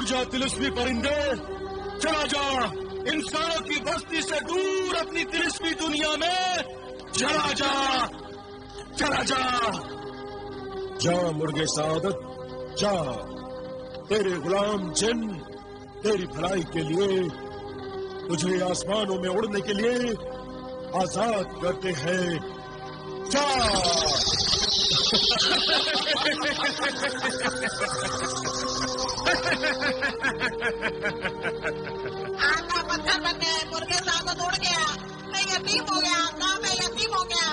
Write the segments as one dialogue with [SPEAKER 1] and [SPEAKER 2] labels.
[SPEAKER 1] जा तिलिस्मी परिंदे, चला जा इंसानों की बस्ती से दूर अपनी तिलिस्मी दुनिया में, चला जा, चला जा। जा मुर्गे सादत, जा। तेरे गुलाम जिन तेरी भलाई के लिए तुझे आसमानों में उड़ने के लिए आजाद करते हैं। जा।
[SPEAKER 2] आका पत्थर बन गए, मुर्गे सादत उड़ गया, मैं यतीम हो गया, आका मैं यतीम हो गया,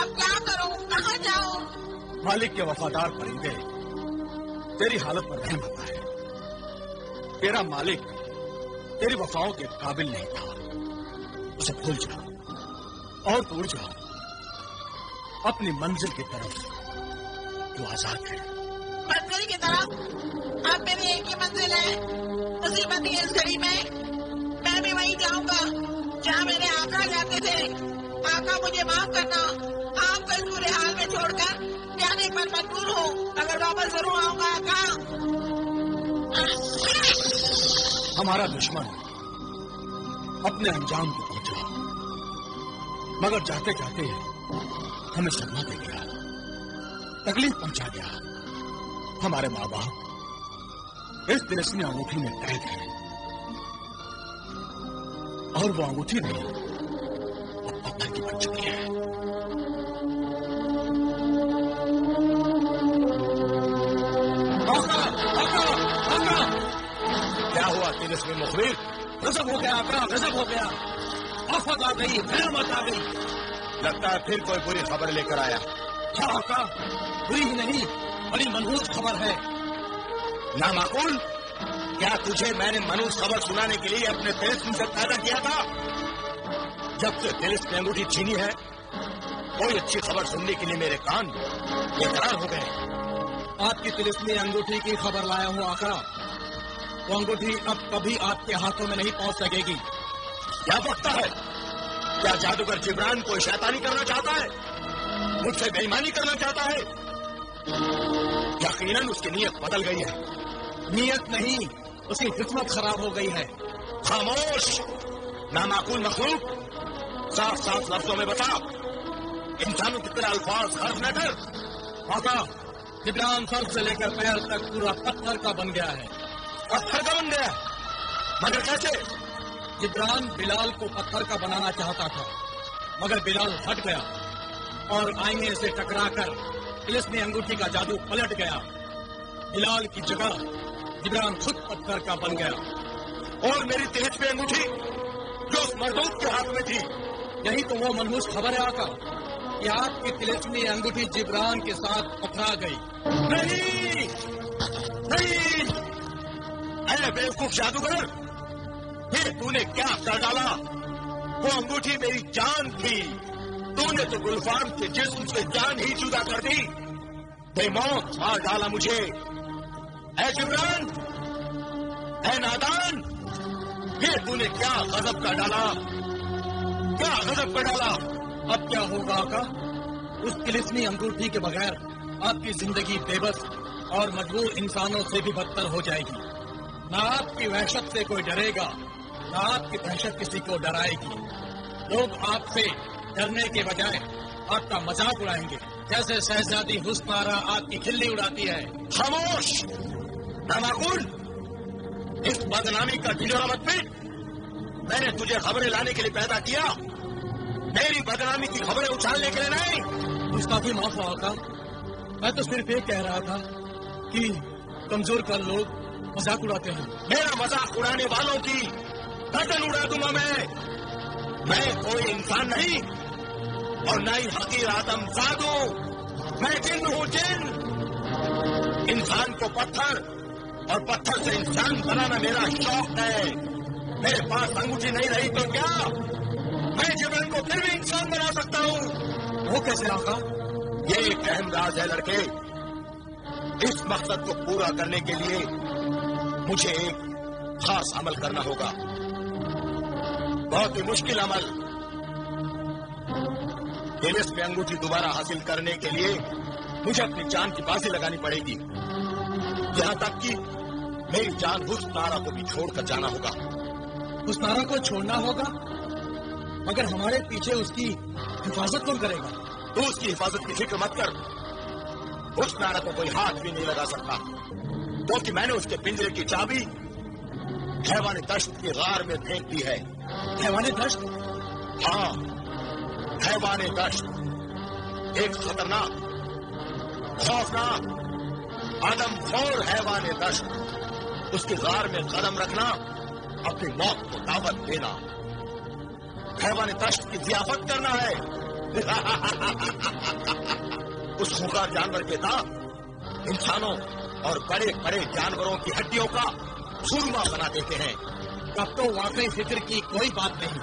[SPEAKER 2] अब क्या करूं, कहाँ जाऊं?
[SPEAKER 1] मालिक के वफादार परिंदे, तेरी हालत पर रहम आता है। तेरा मालिक तेरी वफाओं के काबिल नहीं था, उसे भूल जा और दूर जा अपनी मंजिल की तरफ जो आजाद है।
[SPEAKER 2] मंजिल की तरफ? अब मेरी एक ही मंजिल है, मुसीबत ही इस घड़ी में मैं भी वहीं जाऊंगा जहाँ मेरे आका जाते थे। आका मुझे माफ करना, आपको इस बुरे हाल में छोड़कर जाने पर मजबूर हूँ, अगर वापस जरूर आऊंगा आका।
[SPEAKER 1] हमारा दुश्मन अपने अंजाम को पहुंचा, मगर जाते जाते हमें सदमा दे गया, तकलीफ पहुंचा गया। हमारे माँ बाप इस तिलिस्मी अंगूठी में कैद है, और वो अंगूठी नहीं अब पत्थर की बन चुकी है। आका, आका, आका! क्या हुआ तिलिस्मी मुखबिर? गजब हो गया आका, गजब हो गया। आफत आ गई, रहमत आ गई। लगता है फिर कोई बुरी खबर लेकर आया। हाँ आका, बुरी ही नहीं, बड़ी मनहूस खबर है। नामाकुल, क्या तुझे मैंने मनहूस खबर सुनाने के लिए अपने तिलिस्म से पैदा किया था? जब से तिलिस्म अंगूठी छीनी है, कोई अच्छी खबर सुनने के लिए मेरे कान बेकरार हो गए। आपकी तिलिस्मी अंगूठी की खबर लाया हूँ आका। वो अंगूठी अब कभी आपके हाथों में नहीं पहुंच सकेगी। क्या बकता है? क्या जादूगर जिब्रान कोई शैतानी करना चाहता है? मुझसे बेईमानी करना चाहता है? यकीनन उसकी नीयत बदल गई है। नीयत नहीं, उसकी किस्मत खराब हो गई है। खामोश नामाकुल मखलूक, साफ साफ लफ्जों में बता। इंसानों की तरह अल्फाज खर्च न कर। आका, जिब्रान सर से लेकर पैर तक पूरा पत्थर का बन गया है। पत्थर का बन गया? मगर कैसे? जिब्रान बिलाल को पत्थर का बनाना चाहता था, मगर बिलाल हट गया और आईने से टकराकर तिलिस्मी अंगूठी का जादू पलट गया। बिलाल की जगह जिब्रान खुद पत्थर का बन गया। और मेरी तिलिस्मी अंगूठी जो उस मरदूत के हाथ में थी, यही तो वो मनहूस खबर है आका कि आपकी तिलिस्मी अंगूठी जिब्रान के साथ पथरा गई। नहीं नहीं, अरे बेवकूफ जादूगर, फिर तूने क्या कर डाला? वो अंगूठी मेरी जान थी, तूने तो गुलफाम के जिस्म से जान ही जुदा कर दी। बेमौत मार डाला मुझे। ऐ जिब्रान, ऐ नादान, ये तूने क्या गजब कर डाला? क्या गजब कर डाला? अब क्या होगा आका? उस तिलिस्मी अंगूठी के बगैर आपकी जिंदगी बेबस और मजबूर इंसानों से भी बदतर हो जाएगी। ना आपकी वहशत से कोई डरेगा, ना आपकी दहशत किसी को डराएगी। लोग आपसे डरने के बजाय आपका मजाक उड़ाएंगे, जैसे शहजादी हुस्नारा आपकी खिल्ली उड़ाती है। खामोश नामाकुल, इस बदनामी का ढिंढोरा मत पीट। मैंने तुझे खबरें लाने के लिए पैदा किया, मेरी बदनामी की खबरें उछालने के लिए नहीं। मुस्ताफी माफ हुआ का, मैं तो सिर्फ ये कह रहा था कि कमजोर कर लोग मजाक उड़ाते हैं। मेरा मजाक उड़ाने वालों की गर्दन उड़ा दूंगा मैं कोई इंसान नहीं और न ही हकीर आदम जादू। मैं जिन हूँ जिन। इंसान को पत्थर और पत्थर से इंसान बनाना मेरा शौक है। मेरे पास अंगूठी नहीं रही तो क्या मैं जीवन को फिर भी इंसान बना सकता हूँ? वो कैसे आका? ये एक अहम राज है लड़के। इस मकसद को पूरा करने के लिए मुझे एक खास अमल करना होगा, बहुत ही मुश्किल अमल। तिलिस्मी अंगूठी दोबारा हासिल करने के लिए मुझे अपनी जान की बाजी लगानी पड़ेगी। यहां तक कि मेरी जान हुस्नारा को भी छोड़कर जाना होगा।
[SPEAKER 3] हुस्नारा को छोड़ना होगा, मगर हमारे पीछे उसकी हिफाजत कौन करेगा?
[SPEAKER 1] तू उसकी हिफाजत की फिक्र मत कर। हुस्नारा को कोई हाथ भी नहीं लगा सकता, क्योंकि मैंने उसके पिंजरे की चाबी हैवान दश्त के गार में फेंक दी है।
[SPEAKER 3] हैवान दश्त?
[SPEAKER 1] हाँ, हैवान दश्त एक खतरनाक, खौफनाक, आदमखोर हैवान दश्त। उसके गार में कदम रखना अपनी मौत को दावत देना, हैवान दश्त की जियाफत करना है। उस खूंखार जानवर के दांत इंसानों और बड़े बड़े जानवरों की हड्डियों का सुरमा बना देते हैं।
[SPEAKER 3] तब तो वाकई फिक्र की कोई बात नहीं,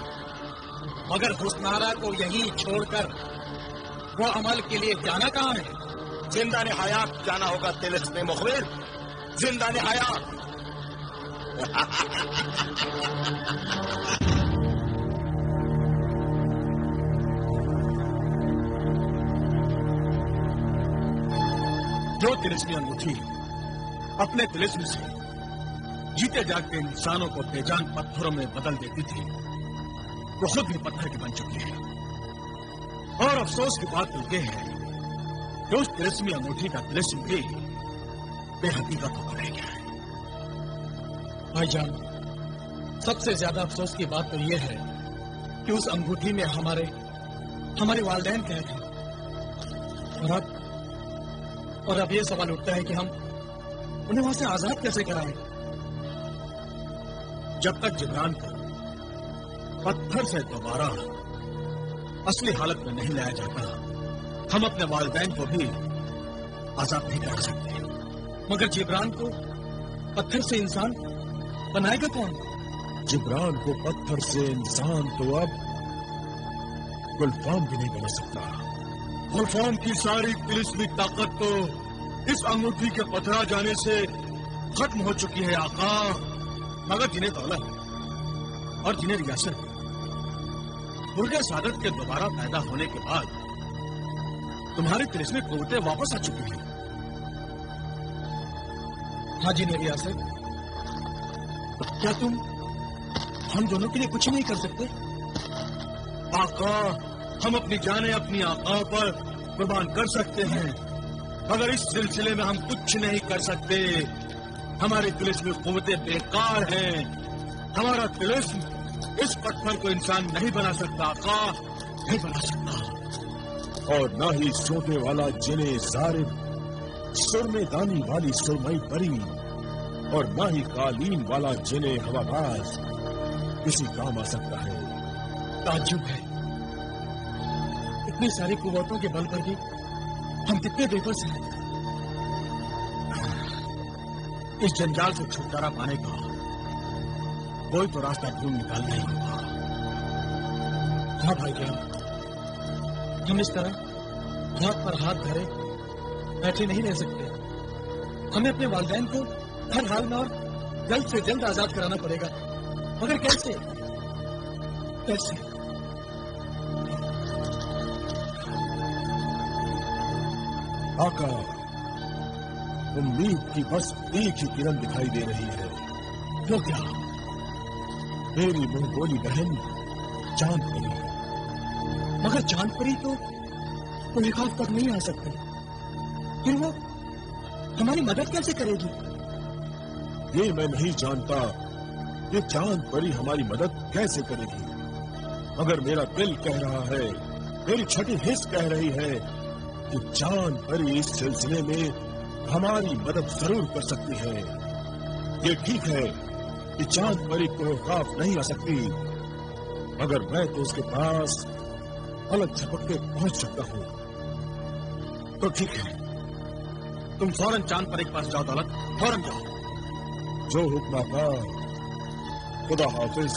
[SPEAKER 3] मगर हुस्नारा को यहीं छोड़कर वो अमल के लिए जाना कहाँ है?
[SPEAKER 1] जिंदा ने हयात जाना होगा तिलिस्म मुखबिर, जिंदा ने हयात।
[SPEAKER 3] जो तिलिस्मी अंगूठी अपने तिलिस्म से जीते जागते इंसानों को बेजान पत्थरों में बदल देती थी, वो खुद भी पत्थर की बन चुकी है। और अफसोस की बात तो यह है कि उस तिलिस्मी अंगूठी का तिलिस्म भी बेहकीकत होकर रह गया है। भाईजान, सबसे ज्यादा अफसोस की बात तो यह है कि उस अंगूठी में हमारे वालिदैन कैद हैं। और अब यह सवाल उठता है कि हम उन्हें वहां से आजाद कैसे कराएं? जब तक जिब्रान को पत्थर से दोबारा असली हालत में नहीं लाया जाता, हम अपने वालिदैन को भी आजाद नहीं करा सकते। मगर जिब्रान को पत्थर से इंसान बनाएगा कौन?
[SPEAKER 4] जिब्रान को पत्थर से इंसान तो अब गुलफाम भी नहीं बना सकता।
[SPEAKER 3] गुलफाम की सारी तिलिस्मी ताकत तो इस अंगूठी के पथरा जाने से खत्म हो चुकी है आका। मगर जिन्हें दौलत और जिन्हें रियासत, बुर्ज सादत के दोबारा पैदा होने के बाद तुम्हारी तिलिस्मी कुव्वतें वापस आ चुकी हैं। हाँ जिन्हें रियासत, क्या तुम हम दोनों के लिए कुछ नहीं कर सकते? आका, हम अपनी जानें अपनी आका पर कुर्बान कर सकते हैं, मगर इस सिलसिले में हम कुछ नहीं कर सकते। हमारी तिलिस्मी कुव्वतें बेकार हैं। हमारा तिलिस्म इस पत्थर को इंसान नहीं बना सकता आका, नहीं बना सकता।
[SPEAKER 4] और ना ही सोते वाला जिन्हें जारिब, सुरमे दानी वाली सुरमई परी, और ना ही कालीन वाला जिन्हें हवाबाज किसी काम आ सकता है।
[SPEAKER 3] ताज्जुब है, इतनी सारी कुव्वतों के बल पर भी हम कितने बेबस हैं। इस जंजाल से छुटकारा पाने का कोई तो रास्ता ढूंढ निकालना ही होगा। हाँ भाई जान, हम इस तरह हाथ पर हाथ धरे बैठे नहीं रह सकते। हमें अपने वालिदैन को हर हाल में और जल्द से जल्द आजाद कराना पड़ेगा। मगर कैसे?
[SPEAKER 4] आका, उम्मीद की बस एक ही किरण दिखाई दे रही है।
[SPEAKER 3] वो क्या?
[SPEAKER 4] मेरी मुंह बोली बहन चांद परी।
[SPEAKER 3] मगर चांद परी तो एक हाथ तक नहीं आ सकते, फिर वो हमारी मदद कैसे करेगी?
[SPEAKER 4] ये मैं नहीं जानता ये चांद परी हमारी मदद कैसे करेगी, मगर मेरा दिल कह रहा है, मेरी छठी हिस्स कह रही है कि चांद परी इस सिलसिले में हमारी मदद जरूर कर सकती है। ये ठीक है कि चांद परी को खौफ नहीं आ सकती, मगर मैं तो उसके पास अलग झपक के पहुंच सकता हूं।
[SPEAKER 3] तो ठीक है, तुम फौरन चांद परी के पास जाओ दौलत, फौरन जाओ।
[SPEAKER 4] जो हुक्म आका, खुदा हाफिज।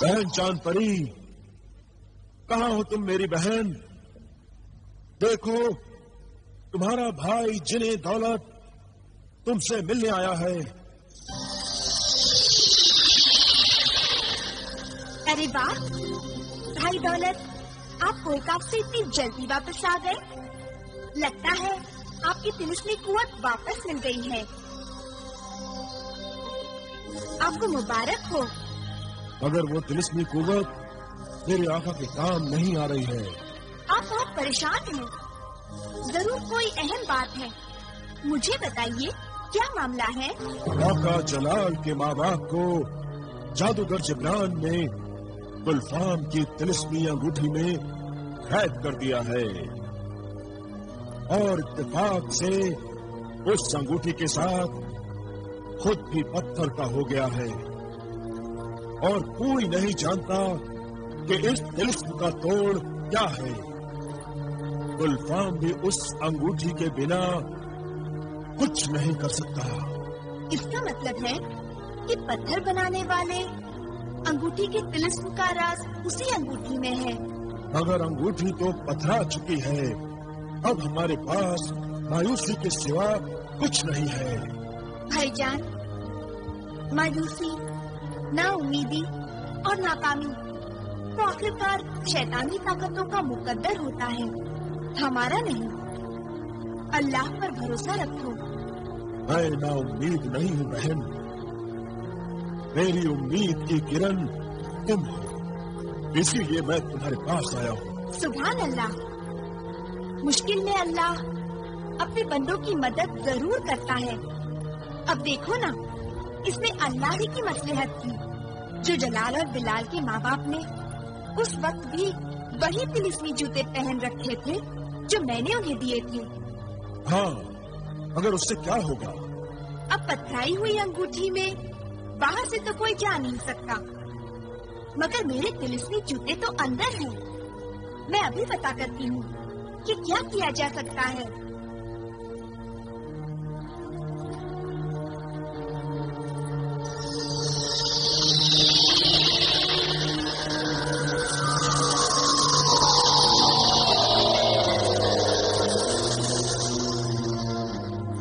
[SPEAKER 4] बहन चांद परी, कहाँ हो तुम मेरी बहन? देखो, तुम्हारा भाई जिन्हें दौलत तुमसे मिलने आया है।
[SPEAKER 5] अरे वाह भाई दौलत, आप कोई काम से इतनी जल्दी वापस आ गए। लगता है आपकी तिलिस्मी कुव्वत वापस मिल गई है। आपको मुबारक हो।
[SPEAKER 4] मगर वो तिलिस्मी कुव्वत मेरे आका के काम नहीं आ रही है।
[SPEAKER 5] आप बहुत परेशान हैं। जरूर कोई अहम बात है। मुझे बताइए क्या मामला है?
[SPEAKER 4] आका जलाल के माँ बाप को जादूगर जिब्रान ने गुलफाम की तिलिस्मी अंगूठी में कैद कर दिया है और इत्तेफाक से उस अंगूठी के साथ खुद भी पत्थर का हो गया है और कोई नहीं जानता कि इस तिलिस्म का तोड़ क्या है। गुलफाम भी उस अंगूठी के बिना कुछ नहीं कर सकता।
[SPEAKER 5] इसका मतलब है कि पत्थर बनाने वाले अंगूठी के तिलिस्म का राज उसी अंगूठी में है।
[SPEAKER 4] मगर अंगूठी तो पथरा चुकी है। अब हमारे पास मायूसी के सिवा कुछ नहीं है।
[SPEAKER 5] भाईजान, मायूसी, नाउम्मीदी और नाकामी तो आखिरकार शैतानी ताकतों का मुकद्दर होता है, हमारा नहीं। अल्लाह पर भरोसा रखो।
[SPEAKER 4] मैं नाउम्मीद नहीं हूँ बहन। मेरी उम्मीद की किरण तुम हो, इसीलिए मैं तुम्हारे पास आया हूँ।
[SPEAKER 5] सुभान अल्लाह। मुश्किल में अल्लाह अपने बंदों की मदद जरूर करता है। अब देखो ना, इसमें अल्लाह ही की मसलहत थी जो जलाल और बिलाल के माँ बाप ने उस वक्त भी वही तिलिस्मी जूते पहन रखे थे जो मैंने उन्हें दिए थे।
[SPEAKER 4] हाँ, मगर उससे क्या होगा?
[SPEAKER 5] अब पथराई हुई अंगूठी में बाहर से तो कोई जा नहीं सकता, मगर मेरे तिलिस्मी जूते तो अंदर हैं। मैं अभी पता करती हूँ कि क्या किया जा सकता है।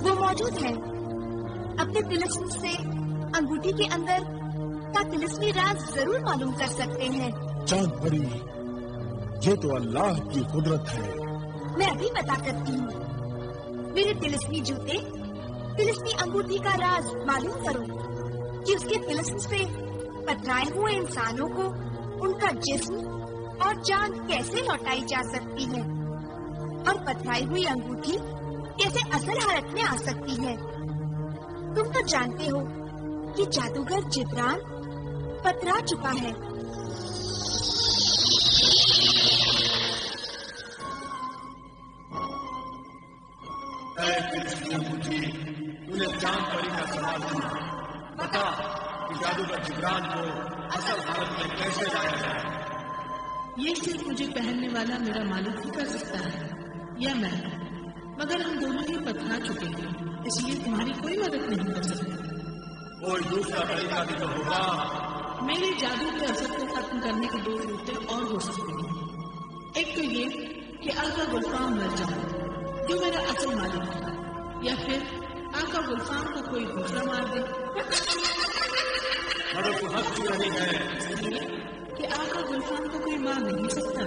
[SPEAKER 5] वो मौजूद है। अपने तिलिस्म से अंगूठी के अंदर का तिलिस्मी राज जरूर मालूम कर सकते हैं।
[SPEAKER 4] चांद परी, ये तो अल्लाह की कुदरत है।
[SPEAKER 5] मैं अभी पता करती हूँ। मेरे तिलिस्मी जूते, तिलिस्मी अंगूठी का राज मालूम करो कि उसके तिलिस्म से पथराए हुए इंसानों को उनका जिस्म और जान कैसे लौटाई जा सकती है और पथराई हुई अंगूठी कैसे असल हालत में आ सकती है। तुम तो जानते हो कि जादूगर जिब्रान पथरा चुका है।
[SPEAKER 3] तूने चांद परी का सवाल किया। बता कि जादूगर जिब्रान को असल हालत में कैसे लाया जाए।
[SPEAKER 2] ये सिर्फ मुझे पहनने वाला मेरा मालिक ही कर सकता है या मैं, मगर हम दोनों ही पथरा चुके हैं, इसलिए तुम्हारी कोई मदद नहीं कर सकती।
[SPEAKER 3] कोई दूसरा तरीका भी तो होगा।
[SPEAKER 2] मेरे जादू के असर को खत्म करने के 2 तरीके और हो सकते हैं। एक तो ये कि आका गुलफाम मर जाए जो मेरा असल मालिक है, या फिर आका गुलफाम को कोई दूसरा मार दे।
[SPEAKER 3] मगर तू हंस क्यों रही है?
[SPEAKER 2] कि आका गुलफाम को कोई मार नहीं सकता।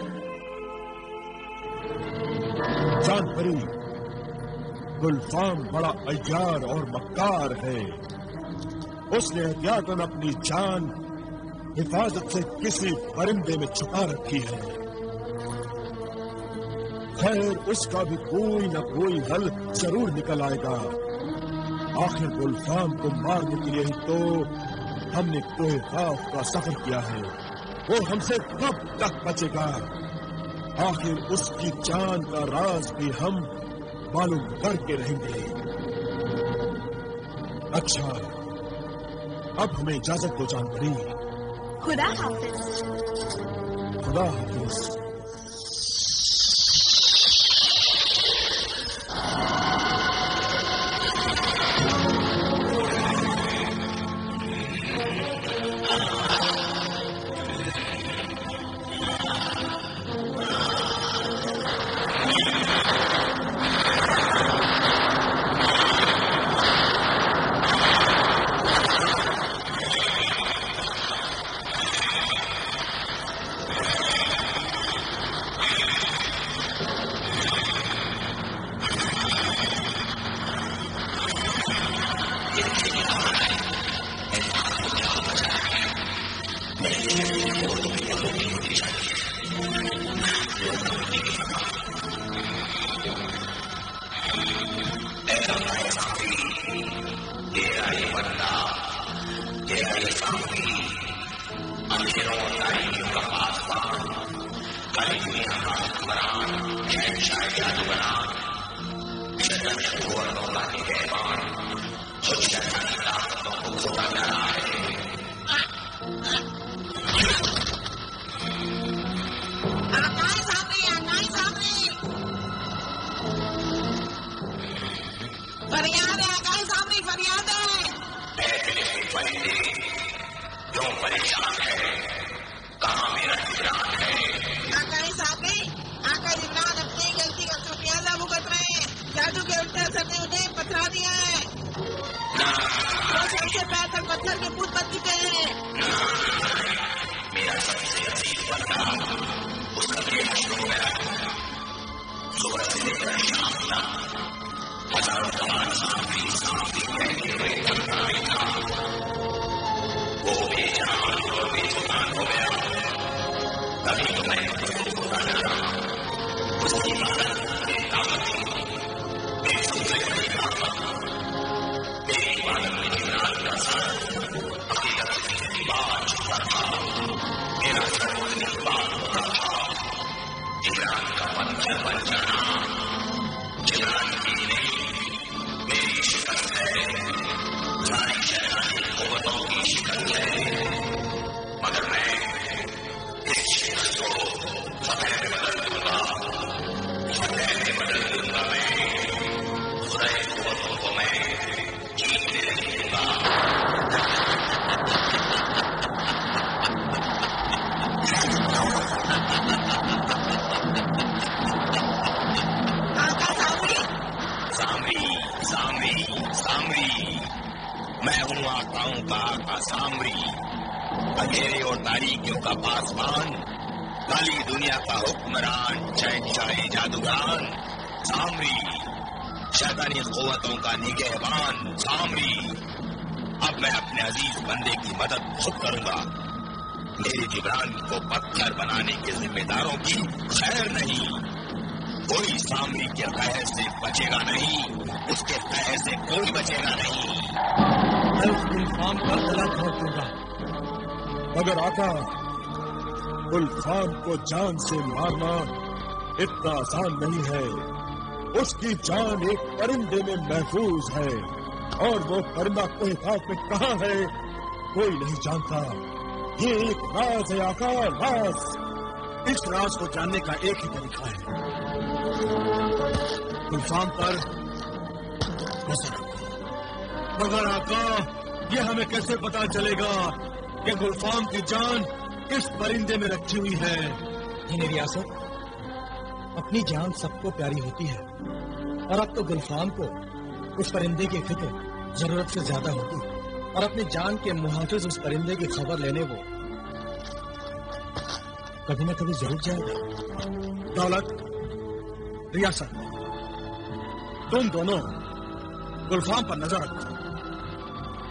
[SPEAKER 4] चांद परी, गुलफाम बड़ा अय्यार और मक्कार है। उसने एहतियातन अपनी जान हिफाजत से किसी परिंदे में छुपा रखी है। खैर, उसका भी कोई न कोई हल जरूर निकल आएगा। आखिर गुलफाम को मारने के लिए ही तो हमने कोहे खाफ का सफर किया है। वो हमसे कब तक बचेगा? आखिर उसकी जान का राज भी हम मालूम करके रहेंगे। अच्छा, अब हमें इजाजत दो जान परी।
[SPEAKER 5] खुदा हाफिज।
[SPEAKER 4] खुदा हाफिज।
[SPEAKER 2] फरियाद है आकाश सामने, फरियाद है।
[SPEAKER 1] क्यों परेशान है? कहाँ मेरा जिब्रान है?
[SPEAKER 2] आकाश सामने, आकाश इमरान अपनी गलती का खामियाजा भुगत रहे हैं। जादू के उल्टे असर ने उन्हें पथरा दिया है। वो सबसे पैदल पत्थर के पुत बन चुके हैं।
[SPEAKER 1] मेरा सबसे अजीज बंदा उसका प्रेम शुरू में सुबह से लेकर शाम तक हजारों बार सामने कहते हुए चलता ही था। वो बेजान और बेजुबान हो गया। तभी तो मैं उसको खुदा लगा, उसकी इबादत मेरी ताकत थी, मेरी सबसे बड़ी ताकत। मेरी इबादत में जिब्रान का सर हकीकत से बात छुपा था। मेरा सर उसकी बात होता था। जिब्रान का पत्थर बन जाना जिब्रान की नहीं मेरी शिकस्त है। सारी शैतानी कुव्वतों की शिकस्त है। मगर मैं इस शिकस्त को फतेह में बदल दूंगा। फतेह में बदल दूंगा। मैं खुदा कुव्वतों को मैं जीतने नहीं दूंगा। मैं हूँ आकाओं का आका सामरी, अंधेरे और तारीकियों का पासबान, काली दुनिया का हुक्मरान, शहंशाह जादूगान सामरी, शैतानी कुव्वतों का निगहबान सामरी। अब मैं अपने अजीज बंदे की मदद खुद करूंगा। मेरे जिब्रान को पत्थर बनाने के जिम्मेदारों की खैर नहीं। कोई सामरी के कहर से बचेगा नहीं, उसके कहर से कोई बचेगा नहीं।
[SPEAKER 3] मैं उस गुलफाम का गला घोंट दूंगा।
[SPEAKER 4] मगर आका, गुलफाम को जान से मारना इतना आसान नहीं है। उसकी जान एक परिंदे में महफूज है, और वो परिंदा तहकीकात में कहाँ है कोई नहीं जानता। ये एक राज है आका, राज।
[SPEAKER 3] इस राज को जानने का एक ही तरीका है, गुलफाम पर नजर रखो। मगर आका, ये हमें कैसे पता चलेगा कि गुलफाम की जान किस परिंदे में रखी हुई है?
[SPEAKER 6] मेरी रियासत, अपनी जान सबको प्यारी होती है, और अब तो गुलफाम को उस परिंदे की फिक्र जरूरत से ज्यादा होती है, और अपनी जान के मुहाफिज उस परिंदे की खबर लेने वो कभी न कभी जरूर जाएगा।
[SPEAKER 3] दौलत, रियासत, तुम दोनों गुलफाम पर नजर रखो,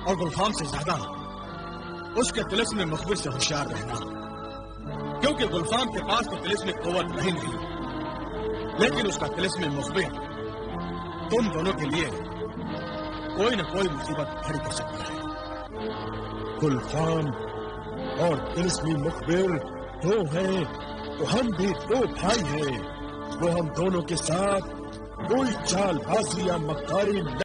[SPEAKER 3] और गुलफाम से ज्यादा उसके तिलिस्म मुखबिर से होशियार रहना, क्योंकि गुलफाम के पास तो तिलिस्म कुव्वत नहीं, लेकिन उसका तिलिस्म मुखबिर तुम दोनों के लिए कोई न कोई मुसीबत खड़ी कर सकता है।
[SPEAKER 4] गुलफाम और तिलिस्मी मुखबिर दो हैं, तो हम भी दो भाई हैं। वो हम दोनों के साथ कोई चालबाजी या मक्कारी